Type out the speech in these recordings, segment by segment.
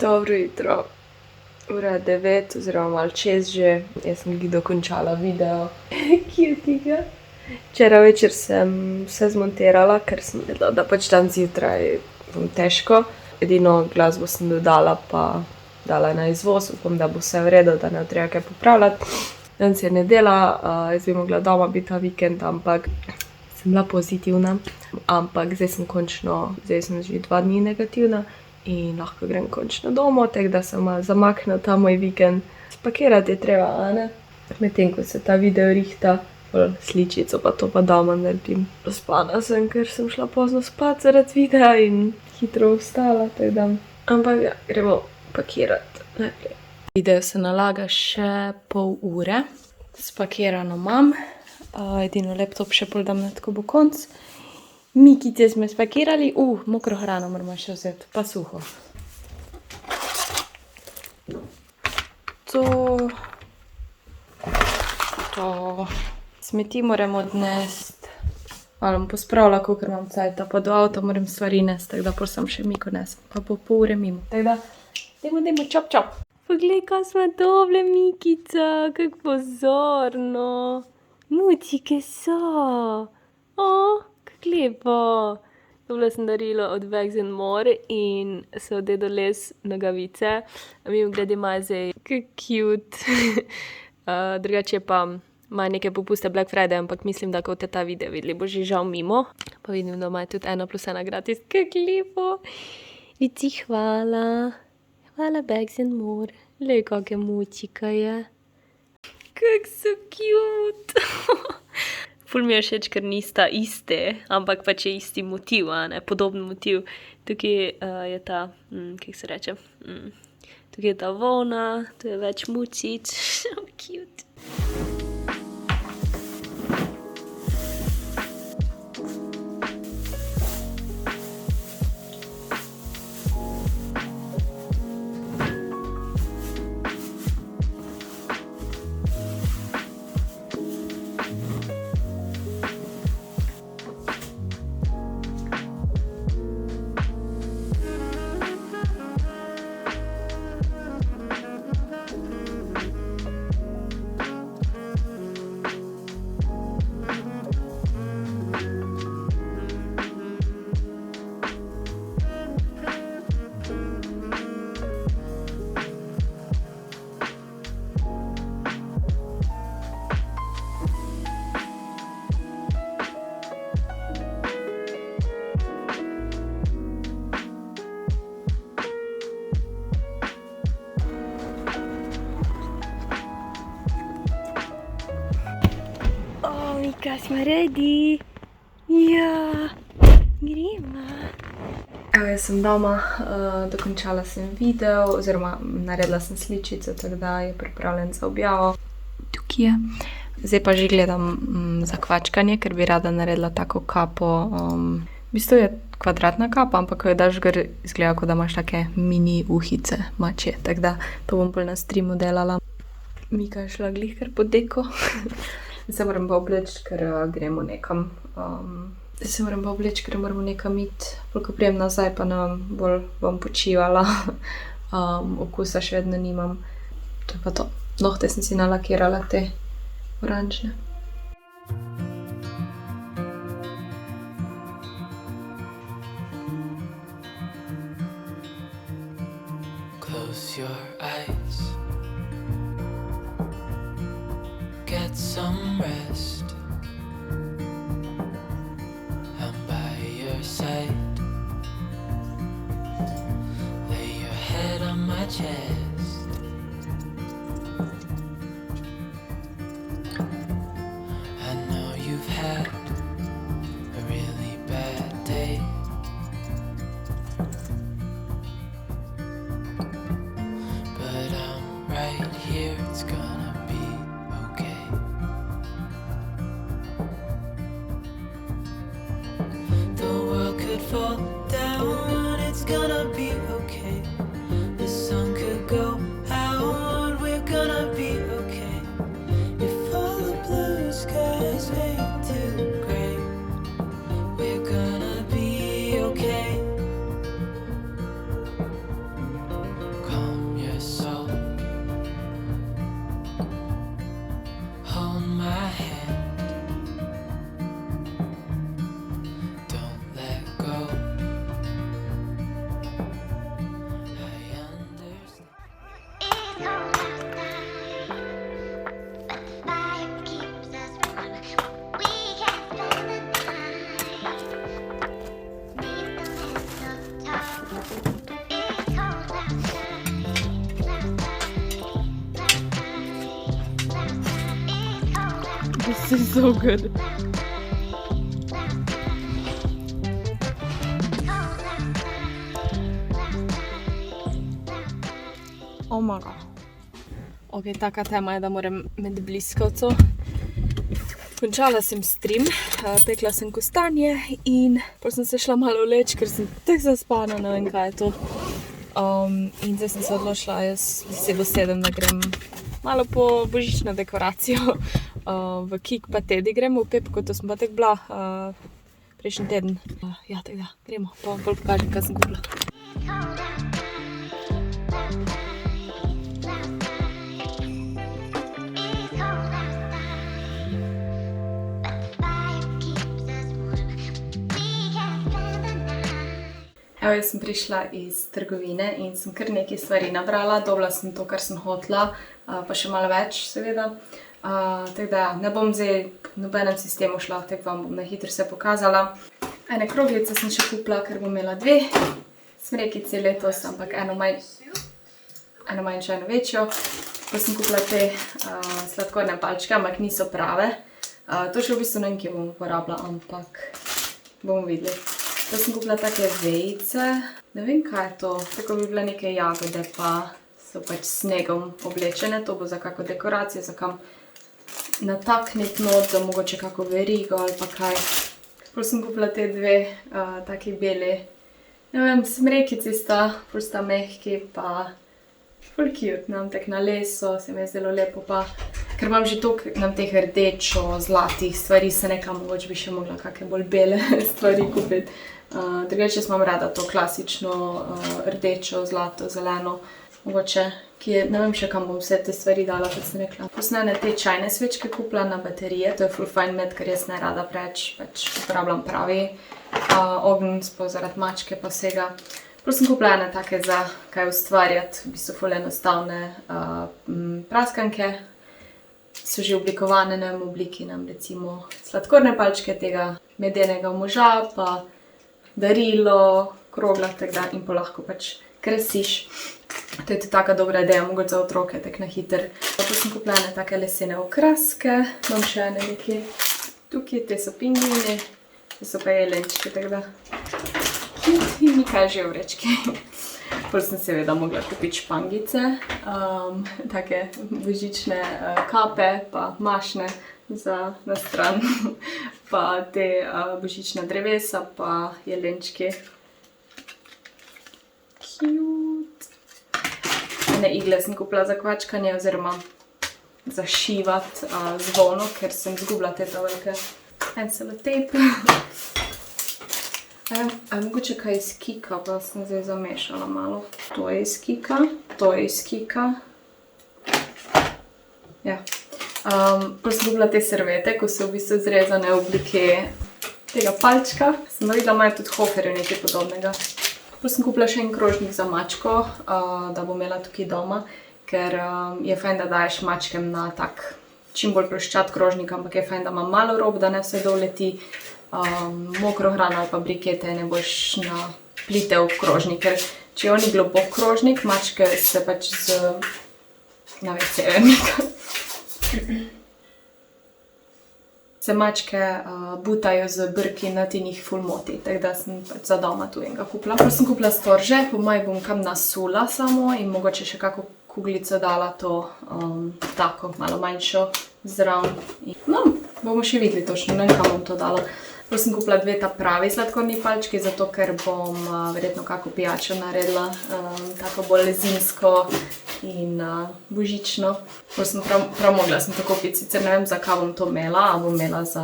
Dobro jutro. Ura je 9 oziroma malo čez že. Jaz sem glih dokončala video, ki je tega. Včeraj večer sem vse zmontirala, ker sem vedela, da pač dan zjutraj bom težko. Edino glasbo sem dodala pa dala na izvoz, upam, da bo vse v redu, da ne bo treba kaj popravljati. Danes je nedelja, jaz bi mogla doma biti ta vikend, ampak sem bila pozitivna. Ampak zdaj sem že 2 dni negativna in lahko grem končno domov, tako da sem malo zamaknila ta moj vikend. Spakirati je treba, a ne? Medtem ko se ta video rihta, pol sličico pa to pa doma naredim. Zaspana sem, ker sem šla pozno spat zaradi videa in hitro vstala, tako da. Ampak ja, gremo pakirati najprej. Video se nalaga še pol ure. Spakirano imam. Edino laptop še pol dam na tako bo konc. Mikice smo spakirali. Mokro hrano moramo še vzeti, pa suho. To. Smeti moram odnesti. Ali bom pospravila, kolikor imam cajta, pa do avta moram stvari nesti, tako da pol sem še Miko nesem. Pa bo pol ure mimo. Tako da, dajmo, čop. Poglej, kaj smo dobile, Mikica, kako pozorno. Mučike so. Kako lepo. Dobila sem darilo od Bags & More in so dedo les nogavice. Mimogrede imajo zdaj, kako cute. Drugače pa imajo neke popuste Black Friday, ampak mislim, da ko boste ta video videli, bo že žal mimo. Pa vidim, da imajo tudi 1+1 gratis. Kako lepo. Vici, hvala. Hvala Bags & More. Lej, kakšne mučika je. Kako so cute. Ful mi je všeč, ker nista iste, ampak pač je isti motiv, a ne, podoben motiv. Tukaj je ta, kako se reče, tukaj je ta volna, tu je več mučic. So cute. Mika, smo ready. Ja, gremo. Evo, jaz sem doma, dokončala sem video, oziroma naredila sem sličico, tako da je pripravljen za objavo. Tukaj je. Zdaj pa že gledam za kvačkanje, ker bi rada naredila tako kapo. V bistvu je kvadratna kapa, ampak ko jo daš gor, izgleda, kot da imaš take mini uhice mačje, tako da to bom bolj na streamu delala. Mika je šla glih kar po deko. Se moram pa obleči, ker gremo nekam. Ker moramo nekam iti. Ko prijem nazaj, pa bolj bom počivala. Okusa še vedno nimam. To je pa to. Nohte sem si nalakirala te oranžne. Close your eyes. Get some rest. I'm by your side. Lay your head on my chest. I know you've had a really bad day. But I'm right here, it's gonna be okay. The world could fall down, it's gonna be okay. The sun could go out, we're gonna be okay. If all the blue skies fade to gray, we're gonna be okay. go. I understand. It's cold outside, but the fire keeps us warm. We can spend the night beneath the mistletoe. It's cold outside, It's cold outside. This is so good. Oh my god. Ok, taka tema je, da moram med bliskavco. Končala sem stream, pekla sem kostanje in potem sem se šla malo vleč, ker sem tako zaspana, ne vem kaj je to. In zdaj sem se odločila jaz 10 do 7, da grem malo po božično dekoracijo. V Kik pa Tedi gremo, v Pepko, to sem pa tako bila prejšnji teden. Ja, tako da, gremo, pa vam bolj pokažem, kaj sem kupila. Evo, jaz sem prišla iz trgovine in sem kar nekaj stvari nabrala. Dobila sem to, kar sem hotela, pa še malo več, seveda. Tako da ne bom zdaj v nobenem sistemu šla, tako vam bom na hitro vse pokazala. Ene kroglice sem še kupila, ker bom imela 2 smrekice letos, ampak eno manjšo, eno večjo. Pa sem kupila te sladkorne palčke, ampak niso prave. To še v bistvu ne vem, kje bom uporabila, ampak bomo videli. To sem kupila take vejice, ne vem kaj je to, tako bi bile neke jagode, pa so pač snegom oblečene, to bo za kako dekoracijo, za kam natakniti not, za mogoče kako verigo ali pa kaj. Potem sem kupila te 2 taki beli, ne vem, smrekici sta, ful sta mehki, pa ful cute, nam tak na leso, se mi je zelo lepo, pa ker imam že toliko nam teh rdečo-zlatih stvari, se nekam mogoče bi še mogla kakšne bolj bele stvari kupiti. Drugače jaz imam rada to klasično rdečo, zlato, zeleno, mogoče, ki je, ne vem še kam bom vse te stvari dala, kot sem rekla. Posnene te čajne svečke kupila na baterije, to je ful fajn med, ker jaz ne rada preč, pač uporabljam pravi ogenj, sploh zaradi mačke pa vsega. Plus sem kupila ene take za kaj ustvarjati, v bistvu ful enostavne praskanke. So že oblikovane, ne vem, v obliki nam recimo sladkorne palčke tega medenega moža, pa darilo, krogla, tako da in pa lahko pač krasiš. To je tudi taka dobra ideja, mogoče za otroke, tako na hiter. Potem sem kupila ene take lesene okraske, imam še ene nekje tukaj, te so pingvini, te so pa jelenčki, tako da in nekaj že vrečki. Potem sem seveda mogla kupiti špangice, take božične kape, pa mašne za na stran, pa te božična drevesa, pa jelenčki. Cute. Ene igle sem kupila za kvačkanje oziroma za šivati zvono, ker sem zgubila te velike en selotejp. Mogoče kaj iz Kika, pa sem zdaj zamešala malo. To je iz Kika, to je iz Kika. Ja. Potem sem kupila te servete, ko so v bistvu zrezane v obliki tega palčka. Sem videla, imajo tudi Hoferju nekaj podobnega. Potem sem kupila še en krožnik za mačko, da bom imela tukaj doma, ker je fajn, da daješ mačkem na tak čim bolj ploščat krožnik, ampak je fajn, da ima malo rob, da ne vse doleti. Mokro hrano ali pa brikete ne boš naplitev v krožnik, ker če je oni globok krožnik, mačke se pač z se mačke butajo z brki na ti njih ful moti, tako da sem pač za doma tu enega kupila. Potem sem kupila storže, po mojem bom kam nasula samo in mogoče še kako kuglico dala to tako malo manjšo zraven. No, bomo še videli točno, ne vem kam bom to dala. Potem sem kupila 2 ta pravi sladkorni palčki, zato ker bom verjetno kako pijačo naredila, tako bolj zimsko in božično. Potem sem prav mogla sem to kupiti, sicer ne vem, za kaj bom to imela, ali bom imela za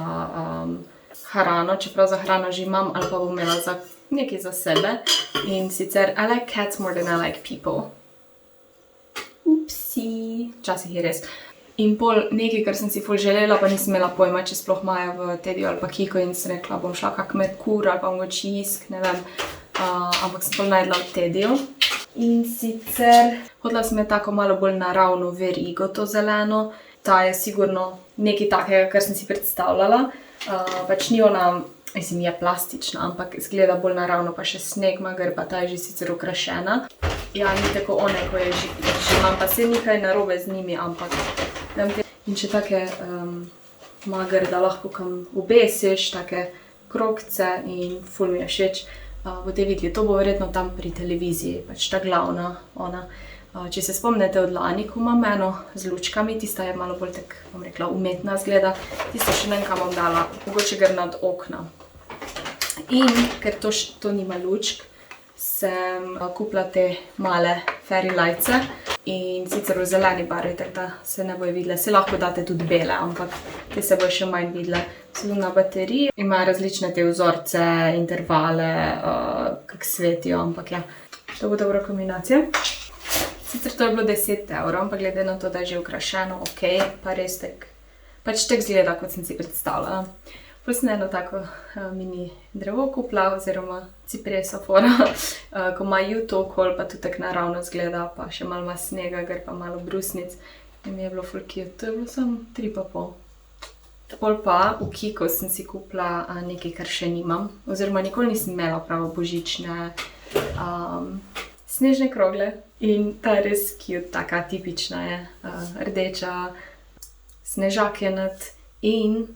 hrano, čeprav za hrano že imam, ali pa bom imela za nekaj za sebe. In sicer, I like cats more than I like people. Upsi, včasih je res. In pol nekaj, kar sem si ful želela, pa nisem imela pojma, če sploh imajo v Tediju ali pa Kiko in sem rekla, bom šla kak Merkur ali pa mogoče Jisk, ne vem. Ampak sem pol najdla v Tediju. In sicer hodila sem je tako malo bolj naravno verigo, to zeleno. Ta je sigurno nekaj takega, kar sem si predstavljala. Pač ni ona, mislim, je plastična, ampak izgleda bolj naravno, pa še sneg ima gor, pa ta je že sicer okrašena. Ja, ni tako one, ko je že imam pa se nekaj narobe z njimi, ampak in še take mager, da lahko kam obesiš, take krogce in ful mi je všeč. Boste videli, to bo verjetno tam pri televiziji, pač ta glavna ona. Če se spomnite od lani, ko imam eno z lučkami, tista je malo bolj tak, bom rekla, umetna zgleda, tista še ne vem, kam bom dala, mogoče gre nad okna. In ker to nima lučk, sem kupila te male fairy lightse in sicer v zeleni barvi, tako da se ne bojo videle. Se lahko date tudi bele, ampak te se bojo še manj videle. So na bateriji, imajo različne te vzorce, intervale, kak svetijo, ampak ja, to bo dobra kombinacija. Sicer to je bilo 10 €, ampak glede na to, da je že okrašeno, ok, pa res tak, pač tak zgleda, kot sem si predstavljala. Pol sem eno tako mini drevo kupila, oziroma cipresa fora, ko ima juto okoli, pa tudi tako naravno zgleda, pa še malo ima snega, gor pa malo brusnic. In mi je bilo ful cute, to je bilo samo 3,5. Pol pa v Kiko sem si kupila nekaj, kar še nimam, oziroma nikoli nisem imela pravo božične snežne krogle. In ta je res cute, taka tipična je, rdeča, snežak je not in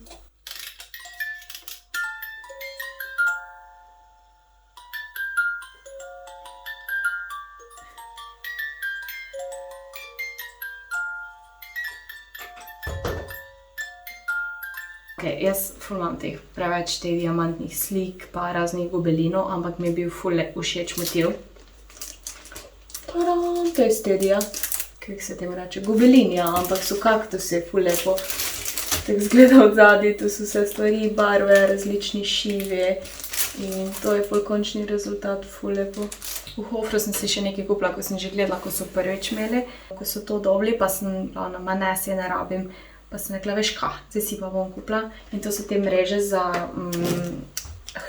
jaz ful imam teh preveč teh diamantnih slik pa raznih gobelinov, ampak mi je bil ful všeč motiv. Tadam, to je iz Tedija. Kako se temu reče? Gobelin, ja, ampak so kaktusi ful lepo. Tako zgleda od zadaj, tu so vse stvari, barve, različni šivi in to je ful končni rezultat, ful lepo. V Hofru sem si še nekaj kupila, ko sem že gledala, ko so prvič imeli, ko so to dobili, pa sem, ma ne, se ne rabim. Pa sem rekla, veš kaj, zdaj si pa bom kupila. In to so te mreže za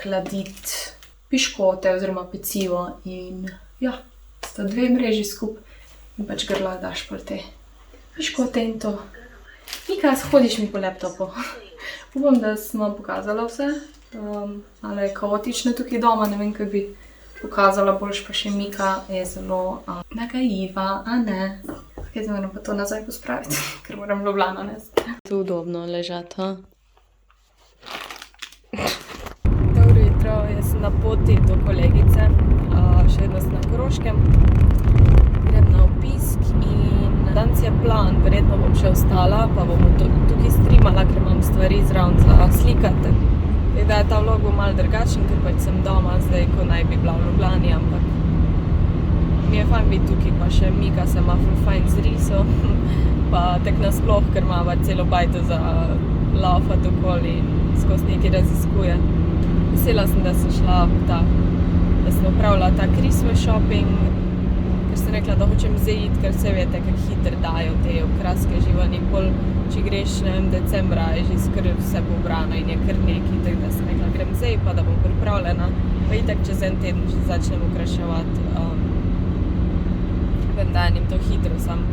hladiti piškote oziroma pecivo. In ja, sta dve mreži skupaj in pač grla daš pol te piškote in to. Mika, hodiš mi po laptopu. Upam, da sem vam pokazala vse. Ali je kaotično tukaj doma, ne vem, kako bi pokazala, boljš pa še Mika je zelo nagajiva, a ne. Zdaj moram pa to nazaj pospraviti, ker moram Ljubljano nesti. Tu udobno ležati, ha? Dobro jutro, jaz sem na poti do kolegice, še vedno sem na Koroškem. Grem na obisk in danes je plan, verjetno bom še ostala, pa bom tukaj streamala, ker imam stvari zraven za slikati. Da je ta vlog bo malo drugačen, ker pač sem doma zdaj, ko naj bi bila v Ljubljani, ampak mi je fajn biti tukaj, pa še Mika se ima ful fajn z riso, pa tek nasploh, ker ima celo bajto za laufati okoli in skozi nekaj raziskuje. Vesela sem, da sem šla da sem opravila ta Christmas shopping, ker sem rekla, da hočem zdaj iti, ker se veste, kako hitro dajo te okraske živali in pol, če greš, ne vem, decembra je že skoraj vse pobrano in je kar nekaj, tako da sem rekla, grem zdaj, pa da bom pripravljena, pa itak čez en teden že začnem okraševati. Vem, da enim to hitro sam.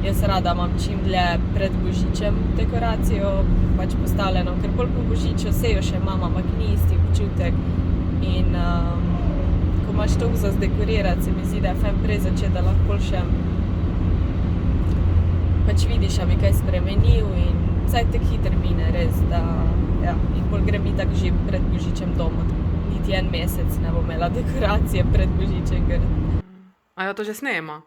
Jaz rada imam čim dlje pred Božičem dekoracijo pač postavljeno, ker bolj po Božiču sejo še imam, ampak ni isti občutek. In ko imaš toliko za zdekorirati, se mi zdi, da je fajn prej začeti, da lahko še pač vidiš, a bi kaj spremenil in vsaj tako hitro mine, res, da ja, in bolj grem itak že pred Božičem domov. Niti en mesec ne bom imela dekoracije pred Božičem, ker A ja, to že snema?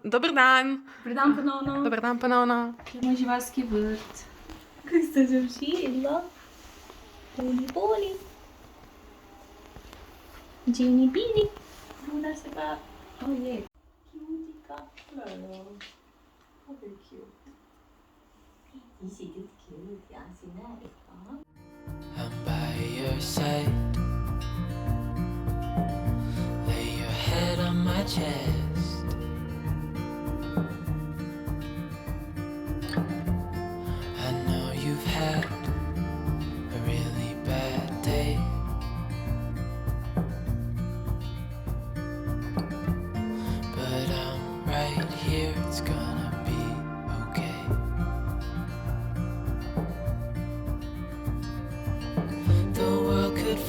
Dober dan! Dober dan ponovno. Dober dan ponovno. To je moj živalski vrt. Kako ste že všila? Boli. Jenny Bini. Ona se pa... Ojej. Cutica. Hello. How very cute. Is it cute? Ja, si ne rekla. I'm by your side. Lay your head on my chest.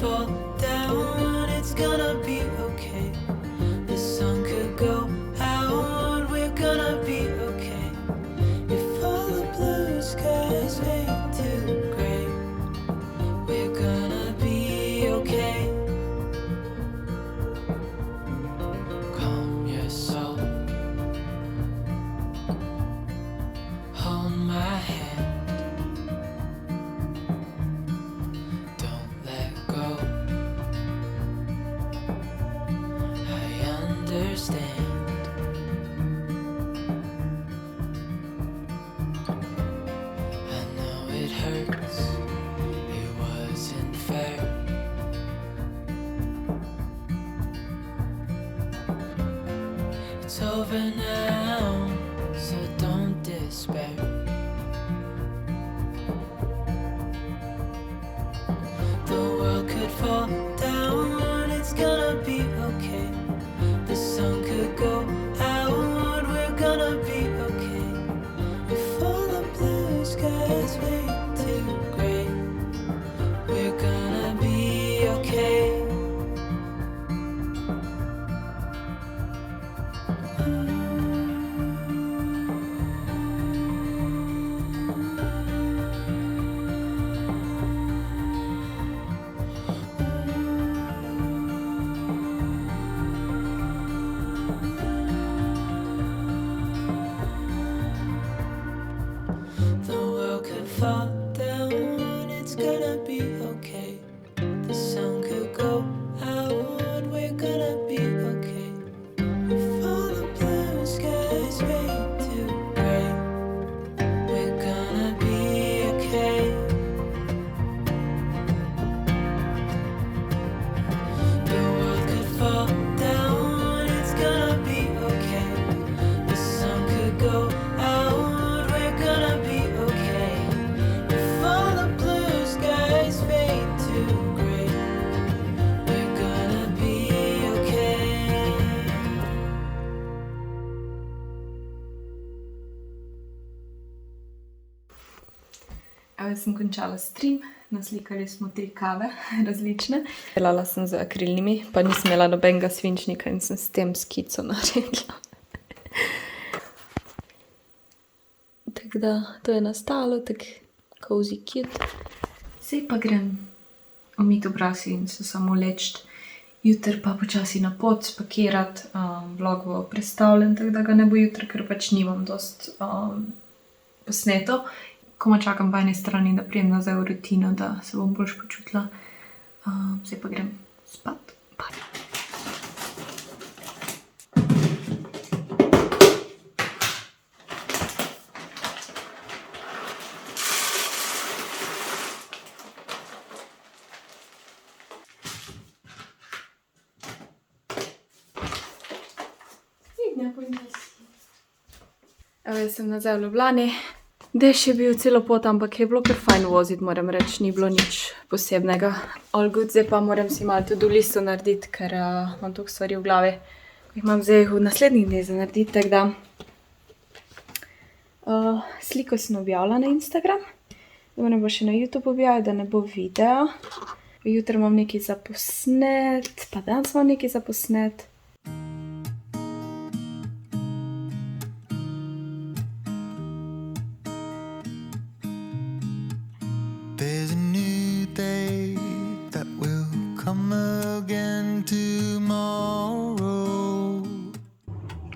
fall down, it's gonna be okay. The sun could go out, we're gonna be okay. If all the blue skies fade to gray, we're gonna be okay. Calm your soul. Hold my hand. Don't let go. I understand. I know it hurts. It wasn't fair. It's over now, so don't despair. The world could fall down, it's gonna be okay. The sun could go out, we're gonna be okay. If all the blue skies fade to gray, we're gonna be okay. The world could fall down, it's gonna be okay. The sun could go out, we're gonna be okay. If all the blue skies fade to gray, we're gonna be okay. The world could fall down, it's gonna be okay. The sun could go out, we're gonna be okay. If all the blue skies fade to gray, we're gonna be okay. Evo, sem končala stream, naslikali smo 3 kave, različne. Delala sem z akrilnimi, pa nisem imela nobenega svinčnika in sem s tem skico naredila. Tako da, to je nastalo, tako cozy cute. Zdaj pa grem umiti obraz in se samo leči. Jutri pa počasi na pot spakirati, vlog bo prestavljen, tako da ga ne bo jutri, ker pač nimam dost posneto. Komaj čakam po eni strani, da prijem nazaj v rutino, da se bom boljš počutila. Zdaj pa grem spat. Bye. Evo, jaz sem nazaj v Ljubljani. Dež je bil celo pot, ampak je bilo kar fajn voziti, moram reči, ni bilo nič posebnega. All good, zdaj pa moram si malo to-do listo narediti, ker imam toliko stvari v glavi, ko jih imam zdaj v naslednjih dneh za narediti, tako da. Sliko sem objavila na Instagram, da moram pa še na YouTube objaviti, da ne bo videa. Jutri imam nekaj za posnet, pa danes imam nekaj za posnet. There's a new day that will come again tomorrow.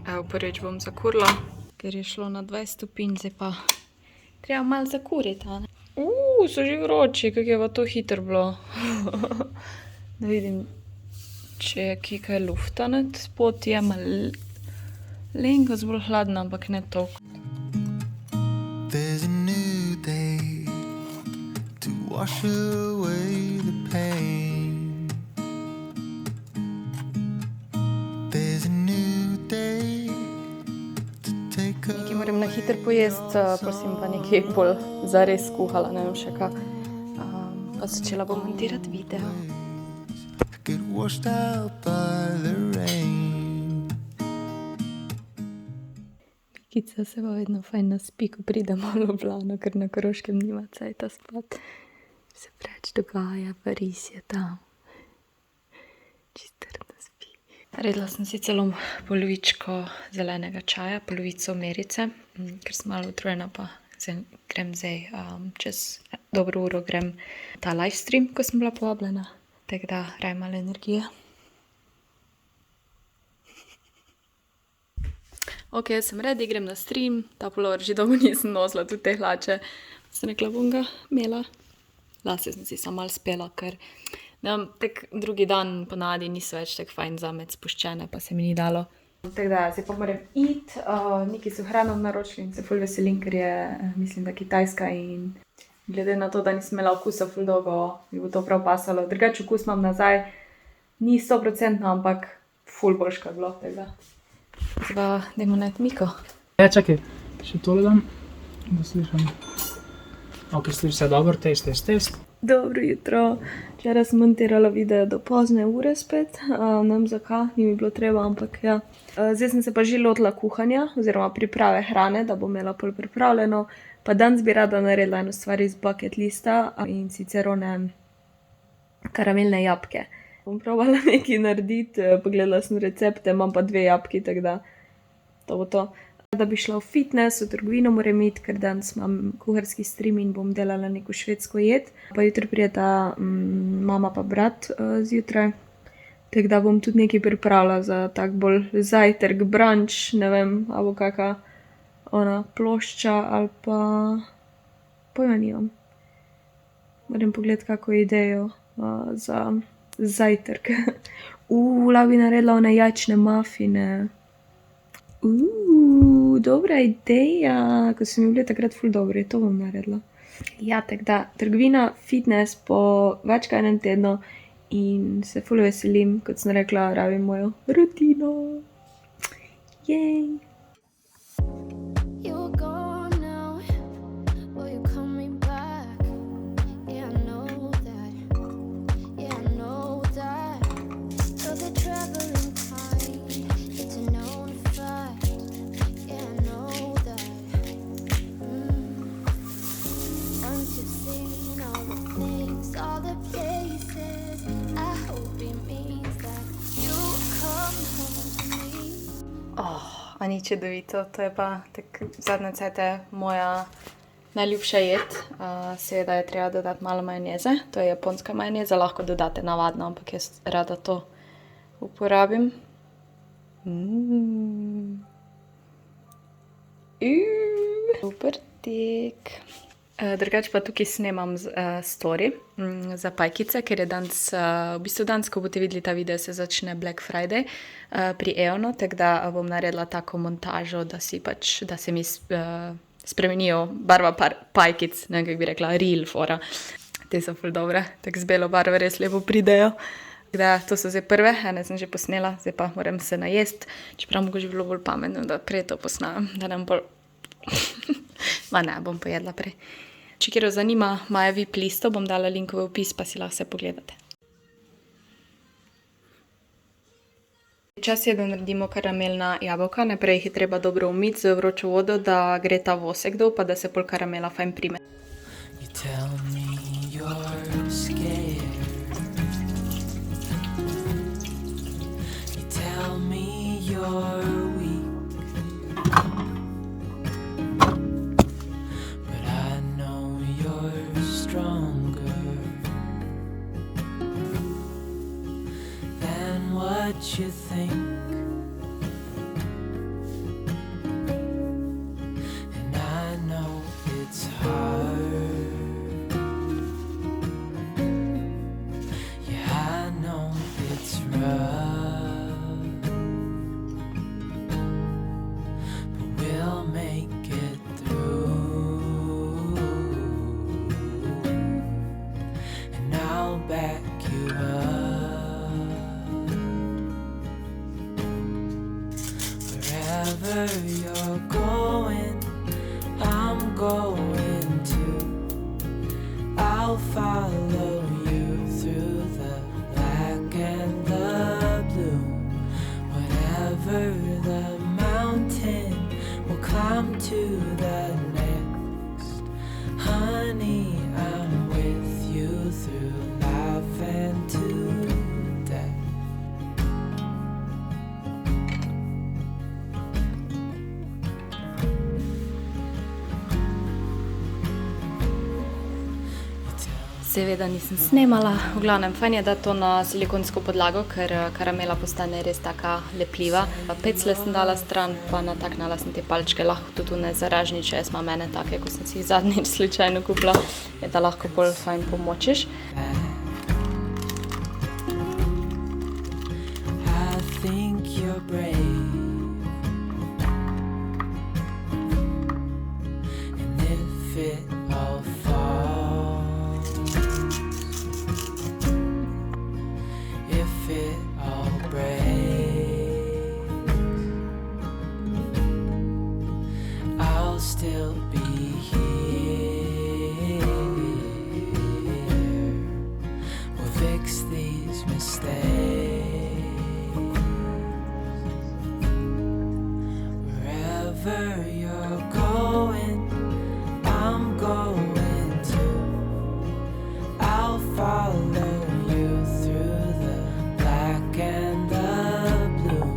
Evo, prvič bom zakurila, ker je šlo na 20 stopinj, zdaj pa treba malo zakuriti, a ne? So že vroči, kako je pa to hitro bilo. Da vidim, če je kaj lufta nad spod, je malenkost bolj hladna, ampak ne toliko. There's a new day to wash away the pain. There's a new day to take Nekaj moram na hitro pojesti, prosim pa nekaj bolj zares skuhala, ne vem še kaj. Pa začela bom montirati video. get washed out by the rain. Kica se pa vedno fajn naspi, ko pridemo v Ljubljano, ker na Koroškem nima cajta spat. Se preveč dogaja, Pariz je tam, Naredila sem si celo polovičko zelenega čaja, polovico merice, ker sem malo utrujena, pa grem zdaj čez dobro uro grem ta live stream, ko sem bila povabljena. Tako da raje malo energije. Ok, sem ready, grem na stream. Ta pulover že dolgo nisem nosila, tudi te hlače. Sem rekla, bom ga imela. Lase sem si samo malo spela, ker tak drugi dan ponavadi niso več tako fajn zamet spuščene, pa se mi ni dalo. Tako da, zdaj pa moram iti. Neki so hrano naročili in se ful veselim, ker je, mislim, da Kitajska in glede na to, da nisem imela okusa ful dolgo, mi bo to prav pasalo. Drugače okus imam nazaj, ni 100%, ampak ful boljš, kot je bilo tega. Zdaj pa dajmo najti Miko. Ja, čakaj, še tole dam, da slišam. Ok, sliši se dobro, test. Dobro jutro. Včeraj sem montirala video do pozne ure spet, ne vem zakaj, ni mi bilo treba, ampak ja. Zdaj sem se pa že lotila kuhanja, oziroma priprave hrane, da bom imela pol pripravljeno. Pa danes bi rada naredila eno stvar iz bucket lista in sicer one karamelne jabolke. Bom probala nekaj narediti, pogledala sem recepte, imam pa 2 jabolki, tako da to bo to. Da bi šla v fitness, v trgovino moram iti, ker danes imam kuharski stream in bom delala neko švedsko jed. Pa jutri prijeta mama pa brat zjutraj. Tako da bom tudi nekaj pripravila za tak bolj zajtrk, brunch, ne vem, ali bo kaka ona plošča ali pa pojma nimam. Moram pogledati kako idejo za zajtrk. Lahko bi naredila one jajčne mafine. Dobra ideja, ko so mi bili takrat ful dobri, to bom naredila. Ja, tako da, trgovina, fitness po več kot enem tednu in se ful veselim, kot sem rekla, rabim mojo rutino. Jej! You're gone now, but you're coming back. Yeah, I know that. Yeah, I know that. So the traveling time, it's a known fact. Yeah, I know that. Once you've seen all the things, all the places, I hope it means that you'll come home to me. A ni čudovito, to je pa tak zadnje cajte moja najljubša jed. Seveda je treba dodati malo majoneze, to je japonska majoneza, lahko dodate navadno, ampak jaz rada to uporabim. Super tik. Drugače pa tukaj snemam story za pajkice, ker je danes, v bistvu danes, ko boste videli ta video, se začne Black Friday pri Eonu, tako da bom naredila tako montažo, da se mi spremenijo barva pajkic, ne vem, kako bi rekla, real fora. Te so ful dobre, tako z belo barvo res lepo pridejo. Tako da, to so zdaj prve, ene sem že posnela, zdaj pa moram se najesti, čeprav mogoče bilo bolj pametno, da prej to posnamem, da nam bolj... Ma ne, bom pojedla prej. Če kjer zanima moje VIP listo, bom dala link v opis, pa si lahko vse pogledate. Čas je, da naredimo karamelna jabolka. Najprej jih je treba dobro umiti z vročo vodo, da gre ta vosek dol, pa da se pol karamela fajn prime. You tell me you're scared. You tell me you're weak. But I know you're stronger than what you think. And I know it's hard. Yeah, I know it's rough. But we'll make it through. And I'll back you up. Wherever you're going, I'm going to. I'll follow you through the black and the blue. Whatever the mountain, we'll climb to the next. Honey, I'm with you through life and to death. seveda nisem snemala. V glavnem, fajn je, da to na silikonsko podlago, ker karamela postane res taka lepljiva. Peclje sem dala stran, pa nataknala sem te palčke, lahko tudi ne zaražniče, jaz imam mene take, ko sem si jih zadnjič slučajno kupila, je da lahko bolj fajn pomočiš. I think you're brave. And if it all falls, if it all breaks, I'll still be here. We'll fix these mistakes. Wherever you're going, I'm going too. I'll follow you through the black and the blue.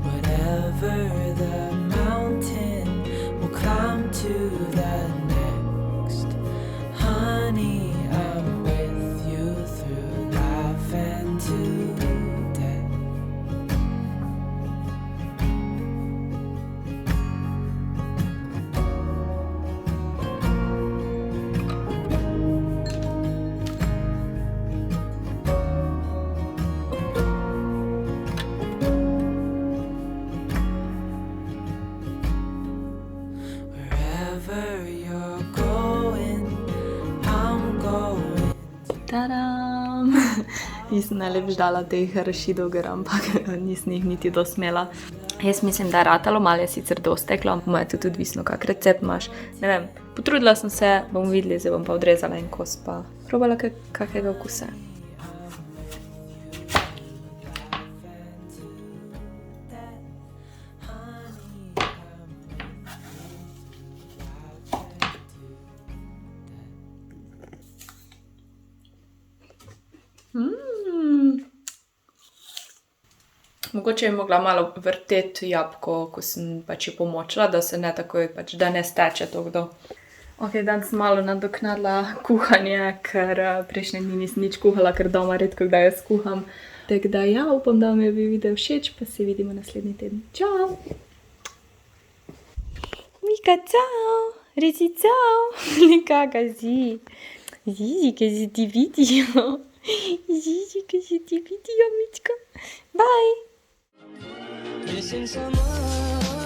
Whatever the mountain, we'll climb to the next. Honey, I'm with you through life and to death. Wherever you're going, I'm going. Tadam! Nisem najlepš dala teh arašidov gor, ampak nisem jih niti dosmela. Jaz mislim, da je ratalo, malo je sicer dosteklo, moje je tudi odvisno, kak recept imaš. Ne vem, potrudila sem se, bomo videli, zdaj bom pa odrezala en kos, pa probala kakega okusa. Mogoče bi mogla malo vrteti jabolko, ko sem pač jo pomočila, da se ne takoj, pač, da ne steče to kdo. Ok, danes sem malo nadoknadila kuhanje, ker prejšnje dni nisem nič kuhala, ker doma redko kdaj jaz kuham. Tako da ja, upam, da vam je bil video všeč, pa se vidimo naslednji teden. Čau! Mika, ciao! Reci ciao! Kaka si? Zizi, kaj se ti vidijo? Zizi, kaj se ti vidijo, Mička? Bye! Missing someone.